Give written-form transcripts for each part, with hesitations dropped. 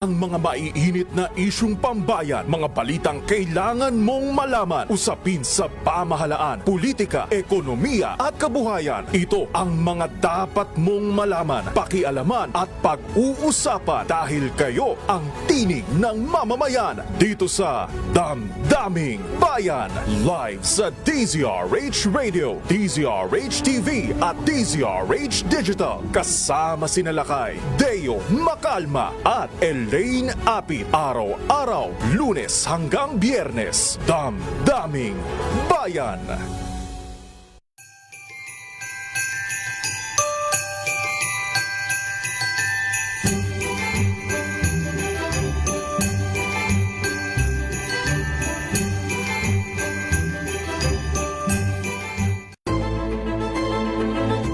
Ang mga maiinit na isyung pambayan, mga balitang kailangan mong malaman, usapin sa pamahalaan, politika, ekonomiya at kabuhayan. Ito ang mga dapat mong malaman, pakialaman at pag-uusapan dahil kayo ang tinig ng mamamayan dito sa Damdaming Bayan. Live sa DZRH Radio, DZRH TV at DZRH Digital. Kasama sina Lakay, Deo Macalma at Elaine Apit. Araw-araw, Lunes hanggang Biyernes. Damdaming Bayan.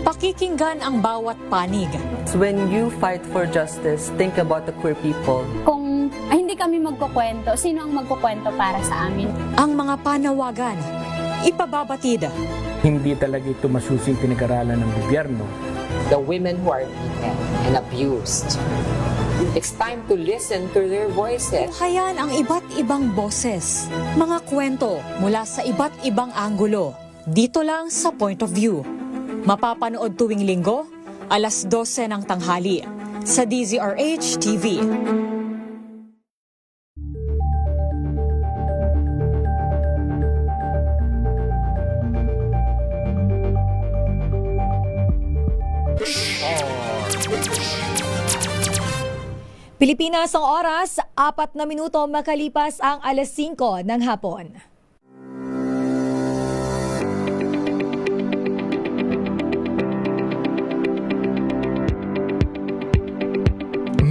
Pakikinggan ang bawat panig. When you fight for justice, think about the queer people. Kung hindi kami magkukwento, sino ang magkukwento para sa amin? Ang mga panawagan, ipababatid. Hindi talaga ito masusing pinag-aralan ng gobyerno. The women who are beaten and abused. It's time to listen to their voices. Tunghayan ang iba't ibang boses, mga kwento mula sa iba't ibang anggulo. Dito lang sa Point of View. Mapapanood tuwing linggo, alas 12 ng tanghali sa DZRH TV. Pilipinas ang oras, 4 na minuto makalipas ang alas 5 ng hapon.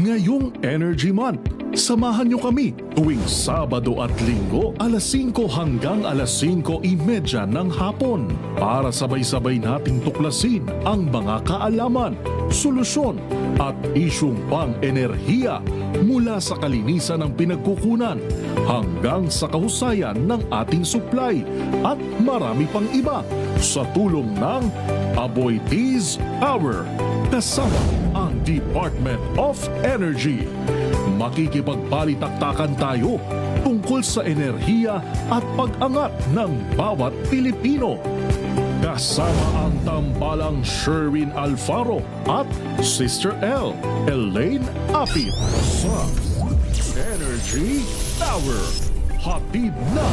Ngayong Energy Month, samahan niyo kami tuwing Sabado at Linggo alas 5 hanggang alas 5:30 ng hapon para sabay-sabay nating tuklasin ang mga kaalaman, solusyon at isyung pang-enerhiya mula sa kalinisan ng pinagkukunan hanggang sa kahusayan ng ating supply at marami pang iba sa tulong ng Aboitiz Power kasama ang Department of Energy. Makikipagbalitaktakan tayo tungkol sa enerhiya at pag-angat ng bawat Pilipino. Kasama ang tambalang Sherwin Alfaro at Sister L, Elaine Apit sa Energy Tower. Hatid na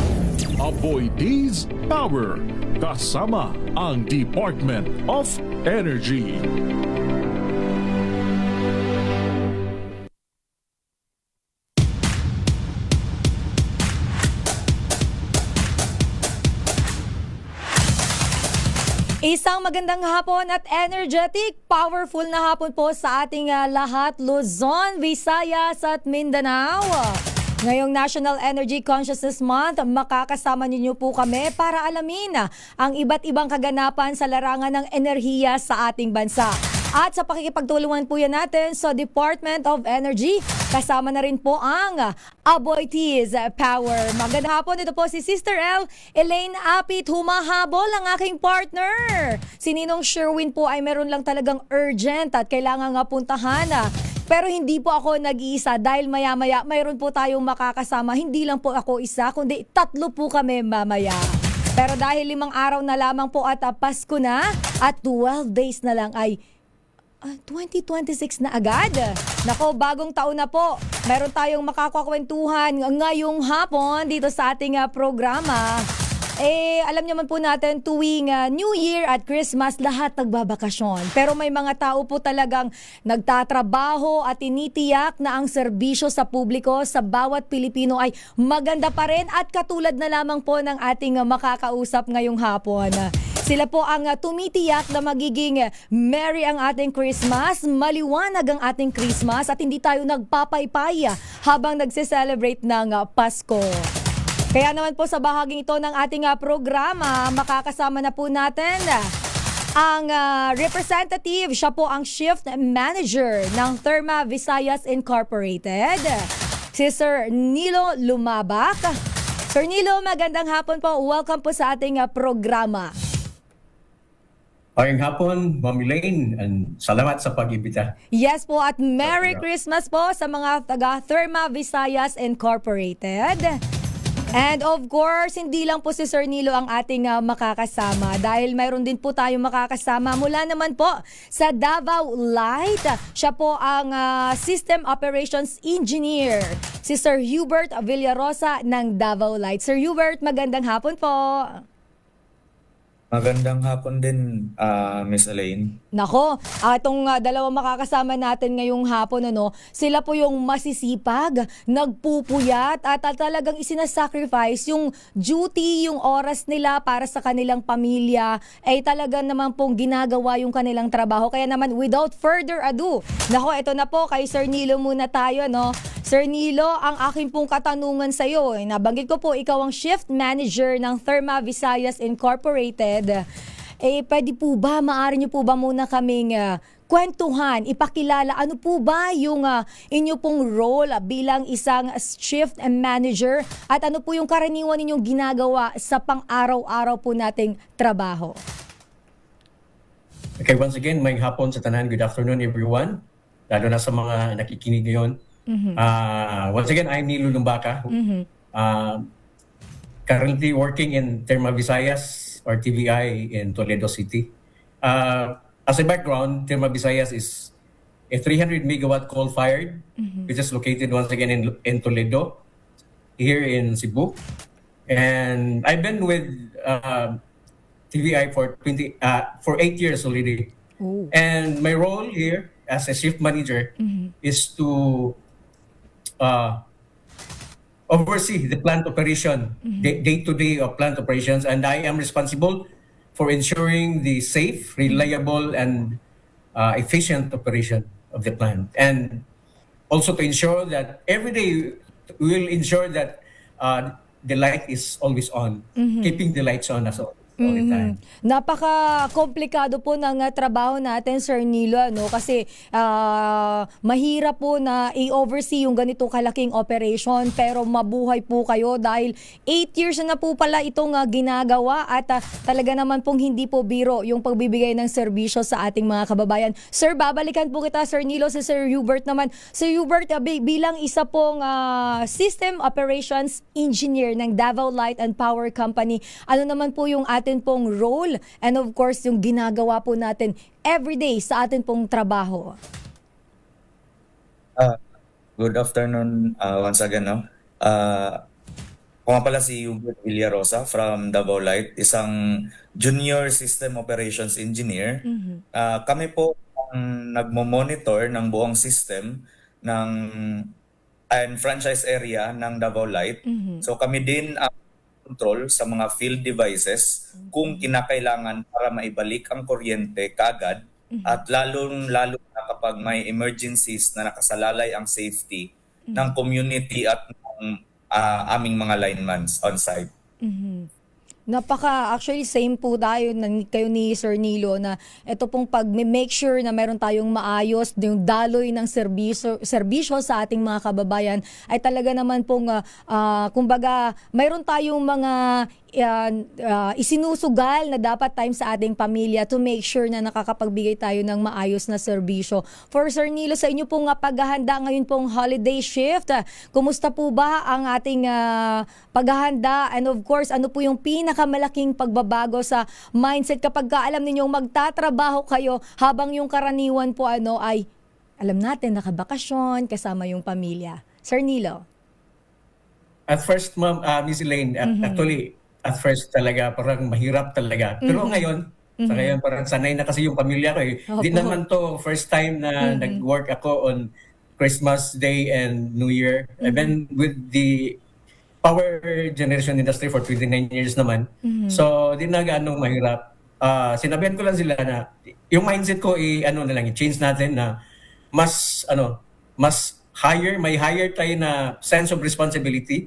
Aboitiz Power kasama ang Department of Energy. Isang magandang hapon at energetic, powerful na hapon po sa ating lahat, Luzon, Visayas at Mindanao. Ngayong National Energy Consciousness Month, makakasama ninyo po kami para alamin ang iba't ibang kaganapan sa larangan ng enerhiya sa ating bansa. At sa pakikipagtulungan po yan natin sa Department of Energy, kasama na rin po ang Aboitiz Power. Magandang hapon, ito po si Sister L, Elaine Apit, humahabol ang aking partner. Si Ninong Sherwin po ay meron lang talagang urgent at kailangan nga puntahan. Pero hindi po ako nag-iisa dahil maya-maya mayroon po tayong makakasama. Hindi lang po ako isa, kundi 3 po kami mamaya. Pero dahil 5 araw na lamang po at Pasko na at 12 days na lang ay 2026 na agad. Nako, bagong taon na po. Meron tayong makakakwentuhan ngayong hapon dito sa ating programa. Alam naman po natin tuwing New Year at Christmas, lahat nagbabakasyon. Pero may mga tao po talagang nagtatrabaho at tinitiyak na ang serbisyo sa publiko sa bawat Pilipino ay maganda pa rin at katulad na lamang po ng ating makakausap ngayong hapon. Sila po ang tumitiyak na magiging merry ang ating Christmas, maliwanag ang ating Christmas at hindi tayo nagpapaypay habang nagse-celebrate ng Pasko. Kaya naman po sa bahaging ito ng ating programa, makakasama na po natin ang representative. Siya po ang shift manager ng Therma Visayas Incorporated, si Sir Nilo Lumabak. Sir Nilo, magandang hapon po. Welcome po sa ating programa. Ngayong hapon, Ma'am Elaine, and salamat sa pag-ibita. Yes po, at Merry Christmas po sa mga taga Therma Visayas Incorporated. And of course, hindi lang po si Sir Nilo ang ating makakasama dahil mayroon din po tayong makakasama mula naman po sa Davao Light. Siya po ang System Operations Engineer, si Sir Hubert Villarosa ng Davao Light. Sir Hubert, magandang hapon po. Magandang hapon din, Miss Elaine. Nako, itong dalawang makakasama natin ngayong hapon, sila po yung masisipag, nagpupuyat at talagang isinasacrifice yung duty, yung oras nila para sa kanilang pamilya, ay talaga naman pong ginagawa yung kanilang trabaho. Kaya naman, without further ado, nako, ito na po, kay Sir Nilo muna tayo, Sir Nilo, ang aking pong katanungan sa iyo, nabanggit ko po, ikaw ang shift manager ng Therma Visayas Incorporated. Pwede po ba, maaari niyo po ba muna kaming kwentuhan, ipakilala, ano po ba yung inyo pong role bilang isang shift manager at ano po yung karaniwan ninyong ginagawa sa pang-araw-araw po nating trabaho? Okay, once again, may hapon sa tanan. Good afternoon, everyone. Lalo na sa mga nakikinig ngayon. Once again, I'm Nilo Lumbaka. Currently working in Therma Visayas or TVI in Toledo City. As a background, Therma Visayas is a 300 megawatt coal-fired, which is located once again in Toledo, here in Cebu. And I've been with TVI for 8 years already. Ooh. And my role here as a shift manager is to oversee the plant operation, day-to-day of plant operations, and I am responsible for ensuring the safe, reliable, and efficient operation of the plant. And also to ensure that every day we will ensure that the light is always on, keeping the lights on as all the time. Napaka-komplikado po ng trabaho natin, Sir Nilo, kasi mahirap po na i-oversee yung ganitong kalaking operation, pero mabuhay po kayo dahil 8 years na po pala itong ginagawa at talaga naman pong hindi po biro yung pagbibigay ng serbisyo sa ating mga kababayan. Sir, babalikan po kita, Sir Nilo, si Sir Hubert naman. Sir Hubert, bilang isa pong System Operations Engineer ng Davao Light and Power Company, ano naman po yung atin pong role and of course yung ginagawa po natin everyday sa atin pong trabaho? Good afternoon once again. Ako nga pala si Hubert Villarosa from Davao Light, isang Junior System Operations Engineer. Kami po ang nagmo-monitor ng buong system ng franchise area ng Davao Light. So kami din ang control sa mga field devices kung kinakailangan para maibalik ang kuryente kaagad at lalong-lalo na kapag may emergencies na nakasalalay ang safety ng community at ng aming mga linemans on site. Actually same po tayo kayo ni Sir Nilo na ito pong pag-make sure na meron tayong maayos yung daloy ng serbisyo sa ating mga kababayan ay talaga naman pong kumbaga mayroon tayong mga isinusugal na dapat time sa ating pamilya to make sure na nakakapagbigay tayo ng maayos na serbisyo. For Sir Nilo, sa inyo pong paghahanda ngayon pong holiday shift, kumusta po ba ang ating paghahanda and of course ano po yung pinakamalaking pagbabago sa mindset kapag alam ninyong magtatrabaho kayo habang yung karaniwan po ay alam natin nakabakasyon kasama yung pamilya? Sir Nilo. At first, Ma'am, Miss Elaine, actually, at first talaga parang mahirap talaga. Pero ngayon, sa ngayon parang sanay na kasi yung pamilya ko eh. Di naman to first time na nag-work ako on Christmas Day and New Year. I've been with the power generation industry for 29 years naman. So, di na ganong mahirap. Sinabihan ko lang sila na yung mindset ko i-change natin na mas may higher tayo na sense of responsibility,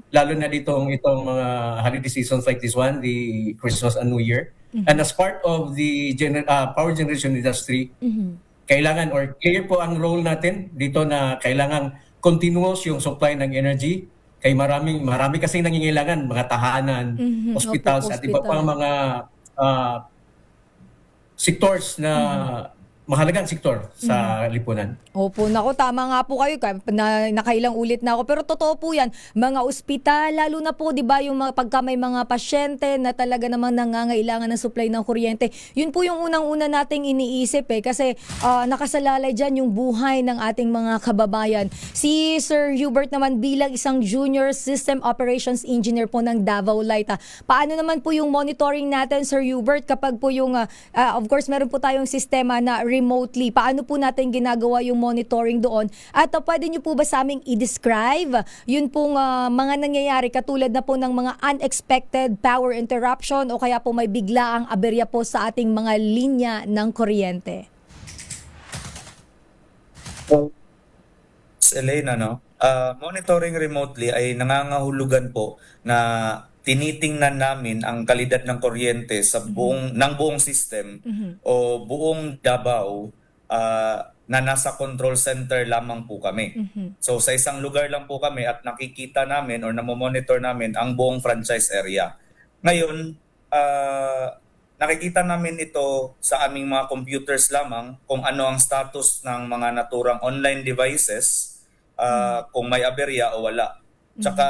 lalo na itong mga holiday seasons like this one, the Christmas and New Year. And as part of the power generation industry, kailangan or clear po ang role natin dito na kailangan continuous yung supply ng energy. Kay marami kasing nangingailangan, mga tahanan, hospitals, at iba pang mga sectors na mahalagang sektor sa lipunan. Opo, nako, tama nga po kayo. Nakailang ulit na ako. Pero totoo po yan, mga ospital, lalo na po, di ba, yung pagka may mga pasyente na talaga namang nangangailangan ng supply ng kuryente, yun po yung unang-una nating iniisip kasi nakasalalay dyan yung buhay ng ating mga kababayan. Si Sir Hubert naman bilang isang Junior System Operations Engineer po ng Davao Light. Paano naman po yung monitoring natin, Sir Hubert, kapag po yung, of course, meron po tayong sistema na remotely. Paano po natin ginagawa yung monitoring doon? At pwede niyo po ba sa aming i-describe yun pong mga nangyayari katulad na po ng mga unexpected power interruption o kaya po may biglaang aberya po sa ating mga linya ng kuryente? Elena, no? Monitoring remotely ay nangangahulugan po na tinitingnan namin ang kalidad ng kuryente sa buong system o buong Davao na nasa control center lamang po kami. So sa isang lugar lang po kami at nakikita namin or namomonitor namin ang buong franchise area. Ngayon, nakikita namin ito sa aming mga computers lamang kung ano ang status ng mga naturang online devices, kung may aberya o wala. Tsaka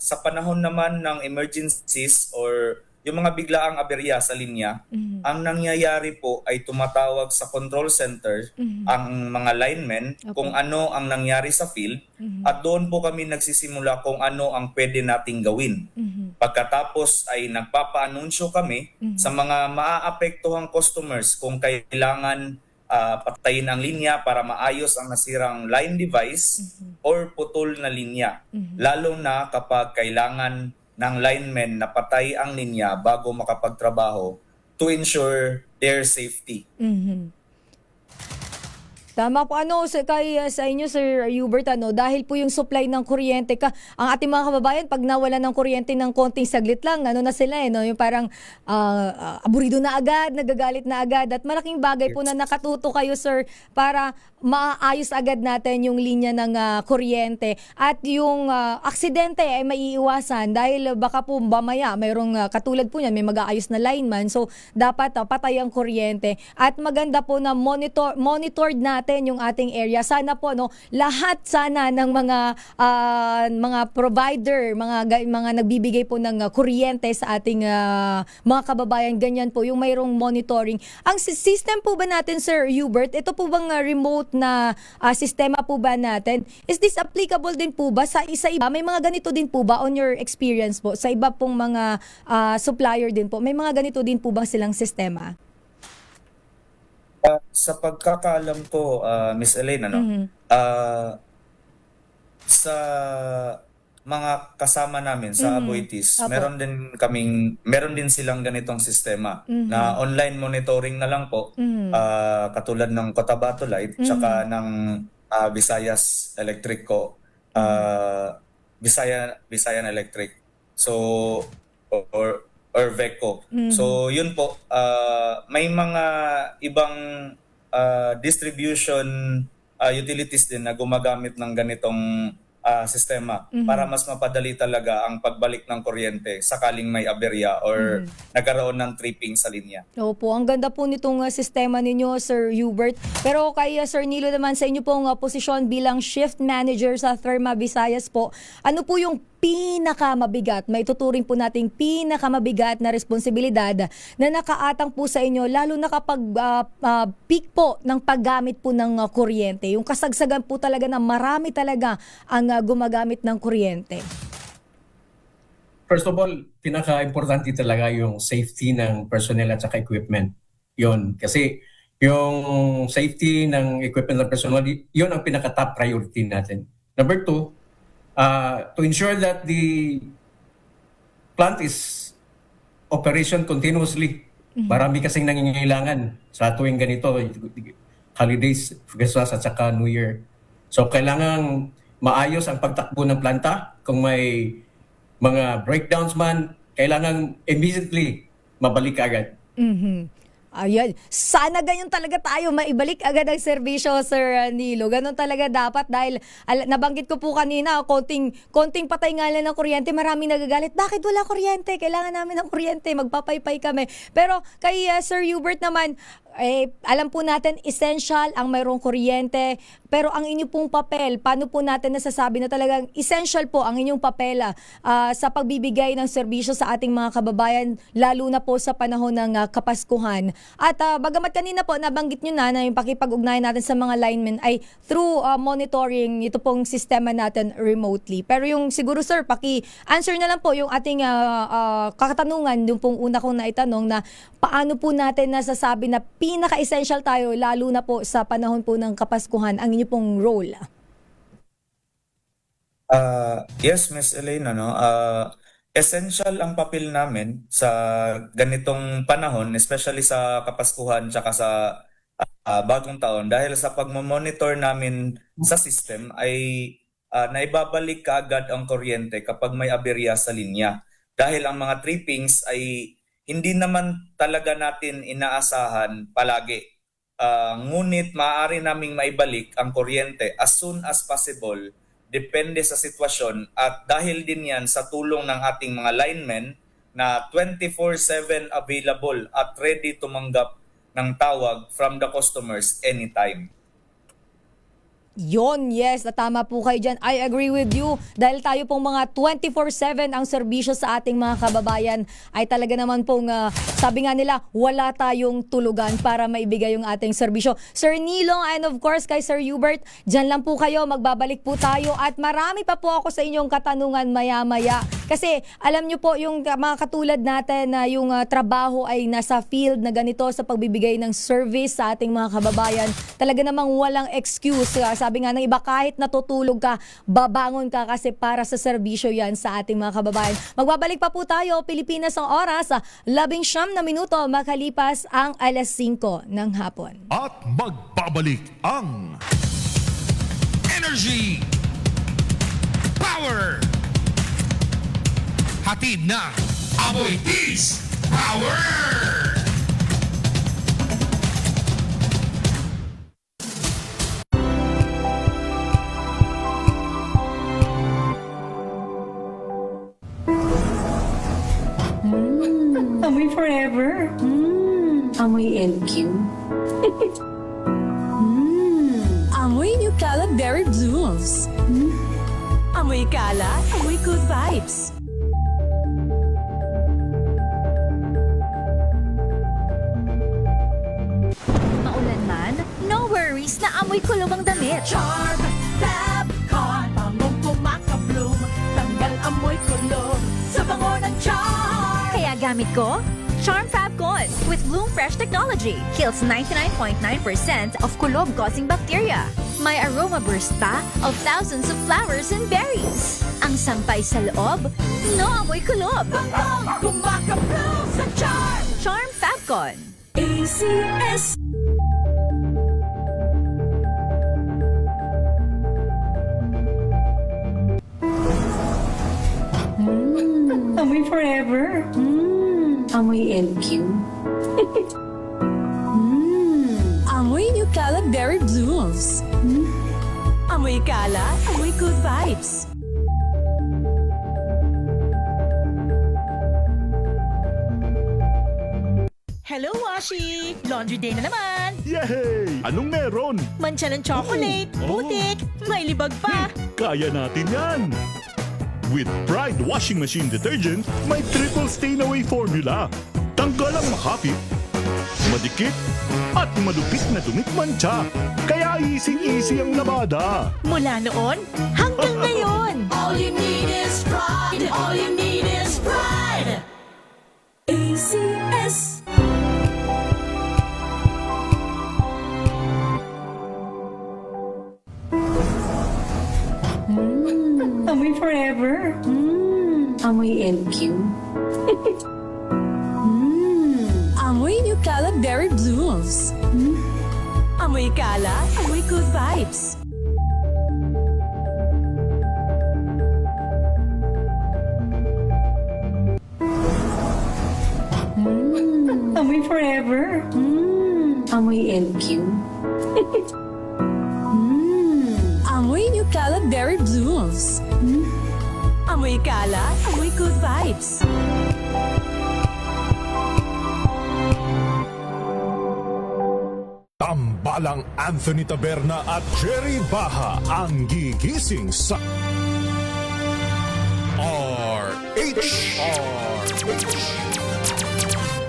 sa panahon naman ng emergencies or yung mga biglaang aberya sa linya, ang nangyayari po ay tumatawag sa control center ang mga linemen kung ano ang nangyari sa field at doon po kami nagsisimula kung ano ang pwede nating gawin. Pagkatapos ay nagpapaanunsyo kami sa mga maaapektuhang customers kung kailangan patayin ang linya para maayos ang nasirang line device or putol na linya. Lalo na kapag kailangan ng linemen na patay ang linya bago makapagtrabaho to ensure their safety. Tama po sa inyo, Sir Hubert, dahil po yung supply ng kuryente ang ating mga kababayan pag nawala ng kuryente ng konting saglit lang, na sila yung parang aburido na agad, nagagalit na agad, at malaking bagay po na nakatuto kayo, sir, para maayos agad natin yung linya ng kuryente at yung aksidente ay maiiwasan dahil baka po mamaya mayroong katulad po niyan, may mag-aayos na lineman, so dapat patay ang kuryente at maganda po na monitored natin yung ating area. Sana po lahat sana ng mga provider, mga nagbibigay po ng kuryente sa ating mga kababayan, ganyan po yung mayroong monitoring. Ang system po ba natin, Sir Hubert, ito po bang remote na sistema po ba natin? Is this applicable din po ba sa iba? May mga ganito din po ba on your experience po sa iba pong mga supplier din po? May mga ganito din po bang silang sistema? Sa pagkakaalam ko, Miss Elena, sa mga kasama namin sa Aboitiz, meron din silang ganitong sistema na online monitoring na lang po, katulad ng Cotabato Light tsaka ng Visayas Electric ko, Visayan Electric. So or VECO. So yun po, may mga ibang distribution utilities din na gumagamit ng ganitong sistema para mas mapadali talaga ang pagbalik ng kuryente sakaling may aberya or nagkaroon ng tripping sa linya. Opo, ang ganda po nitong sistema ninyo, Sir Hubert. Pero kay Sir Nilo naman, sa inyo pong posisyon bilang shift manager sa Therma Visayas po, ano po yung pinakamabigat, maituturing po nating pinakamabigat na responsibilidad na nakaatang po sa inyo, lalo na kapag peak po ng paggamit po ng kuryente, yung kasagsagan po talaga na marami talaga ang gumagamit ng kuryente? First of all, pinaka-importante talaga yung safety ng personnel at saka equipment. Yun, kasi yung safety ng equipment at personnel, yun ang pinaka-top priority natin. Number two, to ensure that the plant is operation continuously. Marami kasing nangingailangan sa tuwing ganito, holidays, Christmas at saka New Year. So kailangan maayos ang pagtakbo ng planta. Kung may mga breakdowns man, kailangan immediately mabalik agad. Ayan. Sana ganyan talaga tayo, maibalik agad ang serbisyo, Sir Nilo. Ganon talaga dapat dahil nabanggit ko po kanina, konting patay nga lang ng kuryente, marami nagagalit. Bakit wala kuryente? Kailangan namin ng kuryente, magpapaypay kami. Pero kay Sir Hubert naman, alam po natin, essential ang mayroong kuryente, pero ang inyong pong papel, paano po natin nasasabi na talagang essential po ang inyong papel sa pagbibigay ng serbisyo sa ating mga kababayan, lalo na po sa panahon ng Kapaskuhan. At bagamat kanina po, nabanggit nyo na yung pakipag-ugnayan natin sa mga linemen ay through monitoring ito pong sistema natin remotely. Pero yung siguro sir, paki-answer na lang po yung ating kakatanungan, yung pong una kong naitanong na paano po natin nasasabi na pinaka-essential tayo, lalo na po sa panahon po ng Kapaskuhan, ang inyong pong role. Yes, Miss Elena, no? Essential ang papel namin sa ganitong panahon, especially sa Kapaskuhan tsaka sa bagong taon, dahil sa pagmamonitor namin sa system ay naibabalik kaagad ang kuryente kapag may aberya sa linya. Dahil ang mga trippings ay hindi naman talaga natin inaasahan palagi. Ngunit maaari naming maibalik ang kuryente as soon as possible, depende sa sitwasyon, at dahil din yan sa tulong ng ating mga linemen na 24/7 available at ready tumanggap ng tawag from the customers anytime. Yon, yes, tama po kayo dyan. I agree with you. Dahil tayo pong mga 24/7 ang serbisyo sa ating mga kababayan, ay talaga naman pong, sabi nga nila, wala tayong tulugan para maibigay yung ating serbisyo. Sir Nilo, and of course kay Sir Hubert, dyan lang po kayo, magbabalik po tayo. At marami pa po ako sa inyong katanungan maya-maya. Kasi alam nyo po, yung mga katulad natin na yung trabaho ay nasa field na ganito sa pagbibigay ng service sa ating mga kababayan, talaga namang walang excuse. Sabi nga ng iba, kahit natutulog ka, babangon ka kasi para sa serbisyo yan sa ating mga kababayan. Magbabalik pa po tayo, Pilipinas ang oras, 19 na minuto makalipas ang 5:00 ng hapon. At magbabalik ang Energy Power hatid ng Amoy Peace Power. Amoy forever. Amoy LQ. Amoy New Cala Berry Blooms. Amoy Cala, amoy good vibes. Maulan man, no worries na amoy kulong ang damit. Charm Fabcon, bangong kumaka-bloom. Tanggal amoy kulong sa bango ng charm. Kaya gamit ko, Charm Fabcon with Bloom Fresh technology. Kills 99.9% of kulob-causing bacteria. May aroma burst pa of thousands of flowers and berries. Ang sampay sa loob, no amoy kulob. Bangong kumaka-bloom sa charm. Charm Fabcon. ACS. Amoy forever. Amoy LQ. Amoy New Cala Berry Blooms. Amoy Cala, amoy good vibes. Hello, Washi! Laundry day na naman! Yay! Anong meron? Mancha ng chocolate, putik, may libag pa! Kaya natin yan! With Pride Washing Machine Detergent, may triple stain-away formula. Tanggal ang makapit, madikit, at madupit na dumit mancha. Kaya easy-easy ang labada. Mula noon hanggang ngayon! All you need is pride. All you need is pride. ACS. Amoy forever. Amoy LQ. Amoy New Cala Berry Blooms. Amoy Cala, amoy good vibes. Amoy forever. Amoy LQ. Amoy New Cala Berry Blooms. Amoy Cala, amoy good vibes. Samantalang Anthony Taberna at Jerry Baha ang gigising sa RH.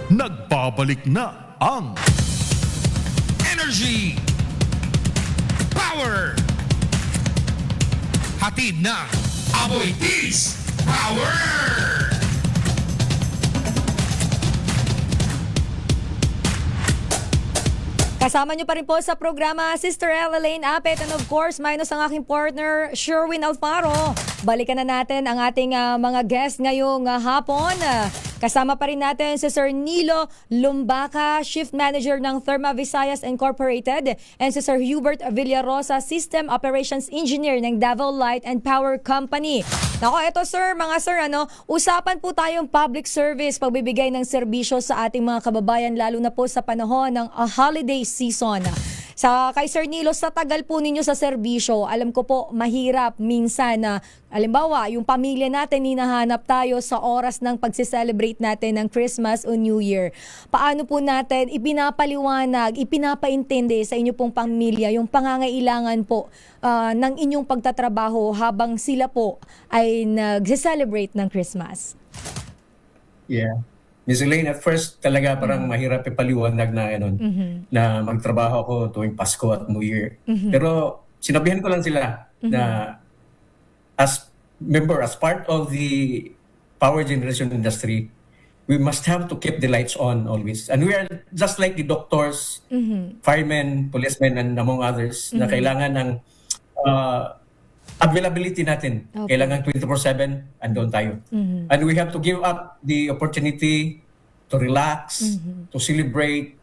Nagbabalik na ang Energy. Power. Hatid ng Amoy Peace. Power. Kasama niyo pa rin po sa programa Sister Ella Lane Apet and of course minus ang aking partner Sherwin Alfaro. Balikan na natin ang ating mga guest ngayong hapon. Kasama pa rin natin si Sir Nilo Lumbaca, Shift Manager ng Therma Visayas Incorporated, and si Sir Hubert Villarosa, System Operations Engineer ng Davao Light and Power Company. Nako, eto sir, mga sir, usapan po tayong public service, pagbibigay ng serbisyo sa ating mga kababayan, lalo na po sa panahon ng holiday season. Sa kay Sir Nilo, sa tagal po ninyo sa serbisyo, alam ko po mahirap minsan na halimbawa, yung pamilya natin hinahanap tayo sa oras ng pagse-celebrate natin ng Christmas o New Year. Paano po natin ipinapaliwanag, ipinapaintindi sa inyo pong pamilya yung pangangailangan po ng inyong pagtatrabaho habang sila po ay nagse-celebrate ng Christmas? Yeah. Miss Elaine, at first talaga parang mahirap ipaliwanag na na magtrabaho ako tuwing Pasko at New Year. Pero sinabihan ko lang sila na as part of the power generation industry, we must have to keep the lights on always. And we are just like the doctors, firemen, policemen, and among others na kailangan ng availability natin. Okay. Kailangan 24/7 andun tayo. And we have to give up the opportunity to relax, to celebrate,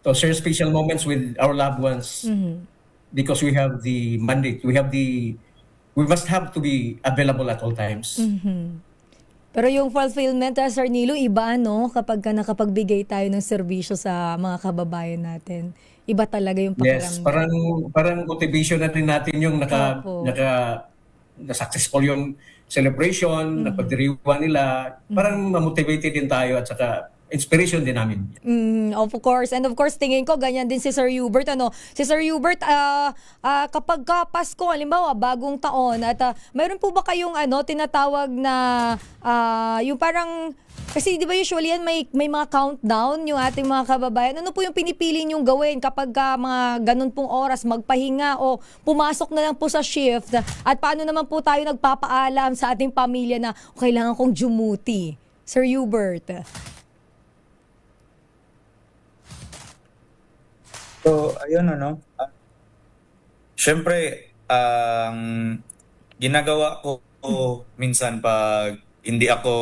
to share special moments with our loved ones because we have the mandate. We must have to be available at all times. Pero yung fulfillment, Sir Nilo, iba kapag nakapagbigay tayo ng serbisyo sa mga kababayan natin. Iba talaga yung pakiramdam. Yes, parang motivation na rin natin yung na-successful yung celebration, napagdiriwan nila. Parang ma-motivated din tayo at saka inspiration din namin. Of course. And of course, tingin ko, ganyan din si Sir Hubert. Si Sir Hubert, kapag Pasko, halimbawa, bagong taon, at mayroon po ba kayong tinatawag na, yung parang, kasi di ba usually yan may mga countdown yung ating mga kababayan. Ano po yung pinipili nyong gawin kapag mga ganun pong oras, magpahinga o pumasok na lang po sa shift? At paano naman po tayo nagpapaalam sa ating pamilya na kailangan kong dumuti? Sir Hubert. So, ayun syempre, ginagawa ko minsan pag hindi ako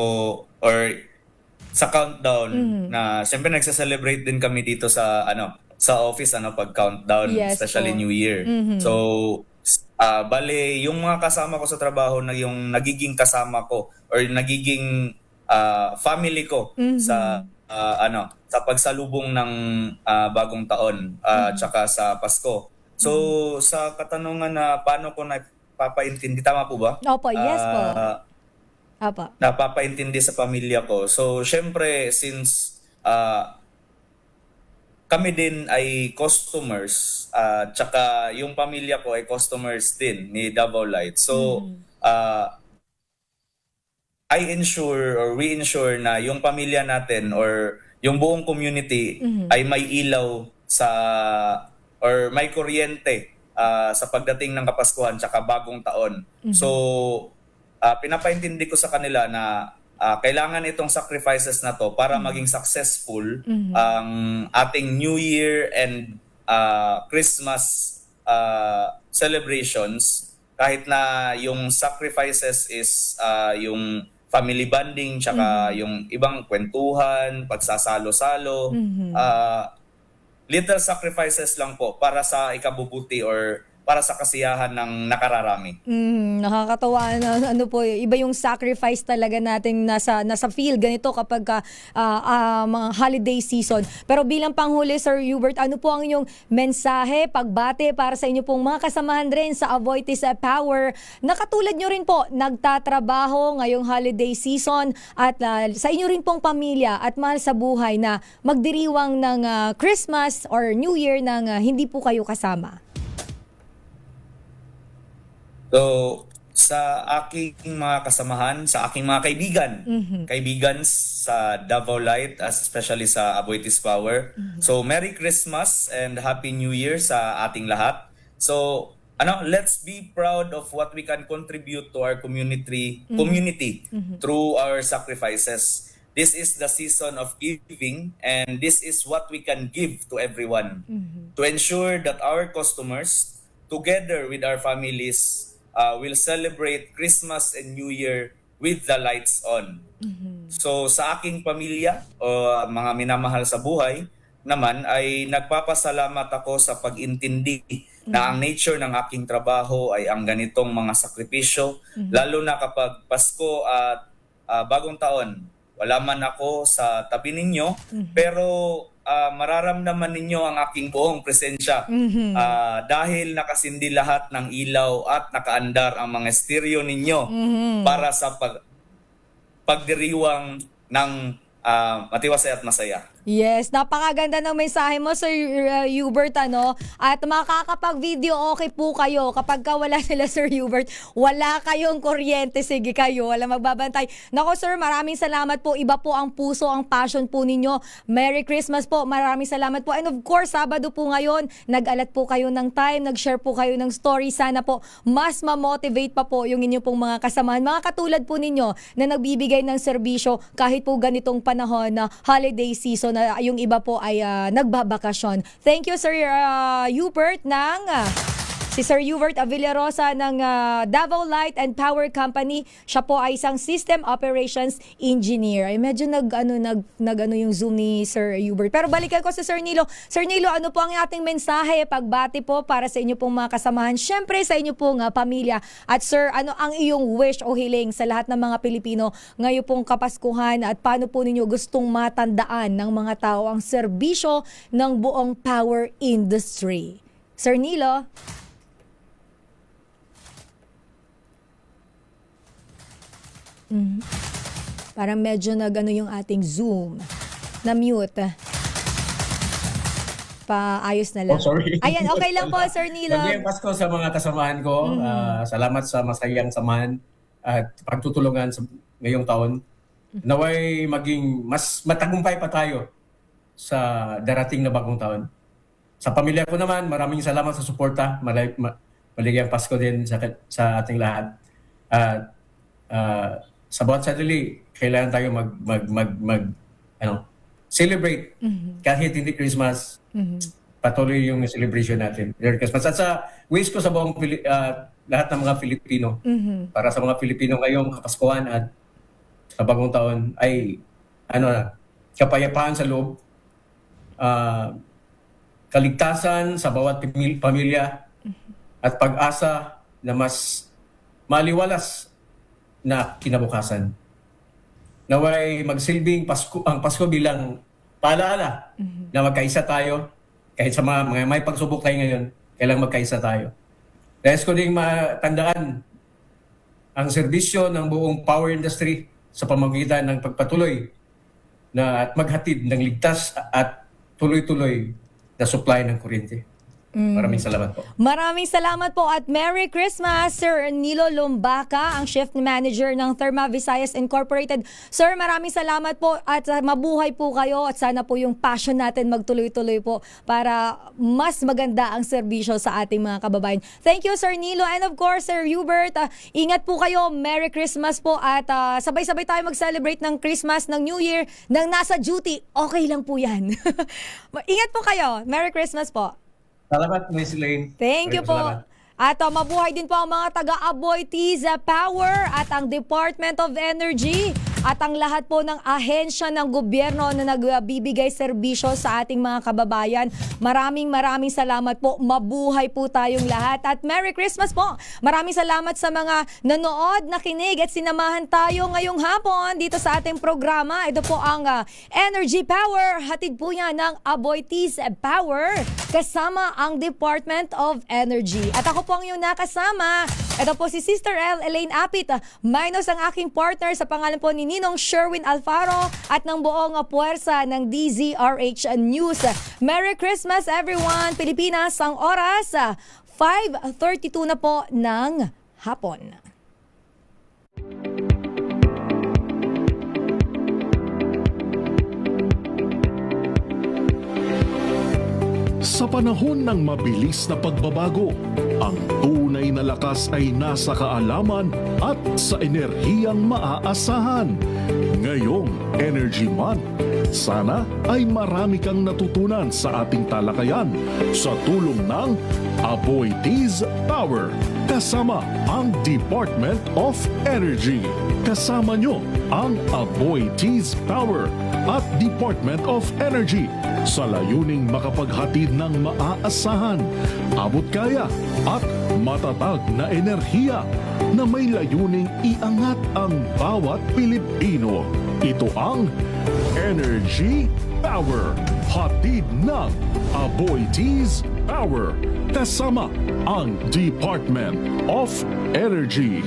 or sa countdown na syempre nagse-celebrate din kami dito sa sa office pag countdown, especially New Year. So, bale yung mga kasama ko sa trabaho na yung nagiging kasama ko or nagiging family ko sa sa pagsalubong ng bagong taon tsaka sa Pasko. So sa katanungan na paano ko napapaintindi, tama po ba? Opo, yes po. Opo. Napapaintindi sa pamilya ko. So syempre since kami din ay customers, tsaka yung pamilya ko ay customers din ni Davao Light. So I ensure or we ensure na yung pamilya natin or yung buong community ay may ilaw or may kuryente sa pagdating ng Kapaskuhan tsaka bagong taon. So, pinapaintindi ko sa kanila na kailangan itong sacrifices na to para maging successful ang ating New Year and Christmas celebrations, kahit na yung sacrifices is yung family bonding, tsaka yung ibang kwentuhan, pagsasalo-salo. Little sacrifices lang po para sa ikabubuti or para sa kasiyahan ng nakararami. Nakakatawa na ano po, iba yung sacrifice talaga natin nasa field ganito kapag mga holiday season. Pero bilang panghuli, Sir Hubert, ano po ang inyong mensahe, pagbate para sa inyo pong mga kasamahan rin sa Avoitis Power na katulad nyo rin po nagtatrabaho ngayong holiday season at sa inyo rin pong pamilya at mahal sa buhay na magdiriwang ng Christmas or New Year nang hindi po kayo kasama? So, sa aking mga kasamahan, sa aking mga kaibigan sa Davao Light, especially sa Avoitis Power. So, Merry Christmas and Happy New Year sa ating lahat. So, let's be proud of what we can contribute to our community through our sacrifices. This is the season of giving, and this is what we can give to everyone to ensure that our customers, together with our families, will celebrate Christmas and New Year with the lights on. So sa aking pamilya o mga minamahal sa buhay naman ay nagpapasalamat ako sa pag-intindi na ang nature ng aking trabaho ay ang ganitong mga sakripisyo, lalo na kapag Pasko at Bagong Taon. Wala man ako sa tabi ninyo, pero mararamdaman ninyo ang aking buong presensya dahil nakasindi lahat ng ilaw at nakaandar ang mga stereo ninyo para sa pagdiriwang ng matiwasay at masaya. Yes, napakaganda ng mensahe mo, Sir Hubert, At makakapag-video okay po kayo. Kapag wala sila, Sir Hubert, wala kayong kuryente. Sige kayo, wala magbabantay. Nako, Sir, maraming salamat po. Iba po ang puso, ang passion po ninyo. Merry Christmas po. Maraming salamat po. And of course, Sabado po ngayon, nag-alat po kayo ng time, nag-share po kayo ng story. Sana po mas ma-motivate pa po yung inyo pong mga kasamahan. Mga katulad po ninyo na nagbibigay ng serbisyo kahit po ganitong panahon na holiday season na yung iba po ay nagbabakasyon. Thank you, Sir Hubert si Sir Hubert Villarosa ng Davao Light and Power Company. Siya po ay isang System Operations Engineer. Ay medyo nag yung Zoom ni Sir Hubert. Pero balikan ko si Sir Nilo. Sir Nilo, ano po ang ating mensahe, pagbati po para sa inyo pong mga kasamahan, syempre sa inyo pong pamilya. At Sir, ano ang iyong wish o hiling sa lahat ng mga Pilipino ngayon pong Kapaskuhan at paano po ninyo gustong matandaan ng mga tao ang serbisyo ng buong power industry? Sir Nilo? Parang medyo yung ating Zoom. Na-mute. Paayos na lang. Oh, sorry. Ayan, okay lang po, Sir Nilo. Magandang Pasko sa mga kasamahan ko. Salamat sa masayang samahan at pagtutulungan sa ngayong taon. Naway maging mas matagumpay pa tayo sa darating na bagong taon. Sa pamilya ko naman, maraming salamat sa suporta. Maligayang Pasko din sa ating lahat. At sa bawat sandali, kailangan tayo celebrate. Kahit hindi Christmas, patuloy yung celebration natin. Merry Christmas. At sa wish ko sa buong lahat ng mga Filipino, para sa mga Filipino ngayong Kapaskuhan at sa bagong taon, ay kapayapaan sa loob, kaligtasan sa bawat pamilya, at pag-asa na mas maliwalas na kinabukasan. Naway magsilbing ang Pasko bilang paalala na magkaisa tayo. Kahit sa mga may pagsubok tayo ngayon, kailangan magkaisa tayo. Nais ko ding matandaan ang serbisyo ng buong power industry sa pamamagitan ng pagpatuloy at maghatid ng ligtas at tuloy-tuloy na supply ng kuryente. Maraming salamat po. Maraming salamat po at Merry Christmas, Sir Nilo Lumbaca, ang Shift Manager ng Therma Visayas Incorporated. Sir, maraming salamat po at mabuhay po kayo at sana po yung passion natin magtuloy-tuloy po para mas maganda ang serbisyo sa ating mga kababayan. Thank you, Sir Nilo. And of course, Sir Hubert, ingat po kayo. Merry Christmas po at sabay-sabay tayo mag-celebrate ng Christmas, ng New Year, ng nasa duty. Okay lang po yan. Ingat po kayo. Merry Christmas po. Salamat, Miss Elaine. Thank you po. Salamat. At mabuhay din po ang mga taga-Avoitis Power at ang Department of Energy. at ang lahat po ng ahensya ng gobyerno na nagbibigay serbisyo sa ating mga kababayan. Maraming salamat po. Mabuhay po tayong lahat at Merry Christmas po. Maraming salamat sa mga nanood, nakinig at sinamahan tayo ngayong hapon dito sa ating programa. Ito po ang Energy Power. Hatid po yan ng Aboitiz Power kasama ang Department of Energy. At ako po ang iyong nakasama. Ito po si Sister Elaine Apit, minus ang aking partner sa pangalan po ni Ninong Sherwin Alfaro at ng buong puwersa ng DZRH News. Merry Christmas everyone! Pilipinas, ang oras 5:32 na po ng hapon. Sa panahon ng mabilis na pagbabago, ang tunay na lakas ay nasa kaalaman at sa enerhiyang maaasahan. Ngayong Energy Month, sana ay marami kang natutunan sa ating talakayan sa tulong ng Aboitiz Power kasama ang Department of Energy. Kasama nyo ang Aboitiz Power at Department of Energy sa layuning makapaghatid ng maaasahan, abot kaya at matatag na enerhiya na may layuning iangat ang bawat Pilipino. Ito ang Energy Power, hatid ng Aboitiz Power kasama ang Department of Energy.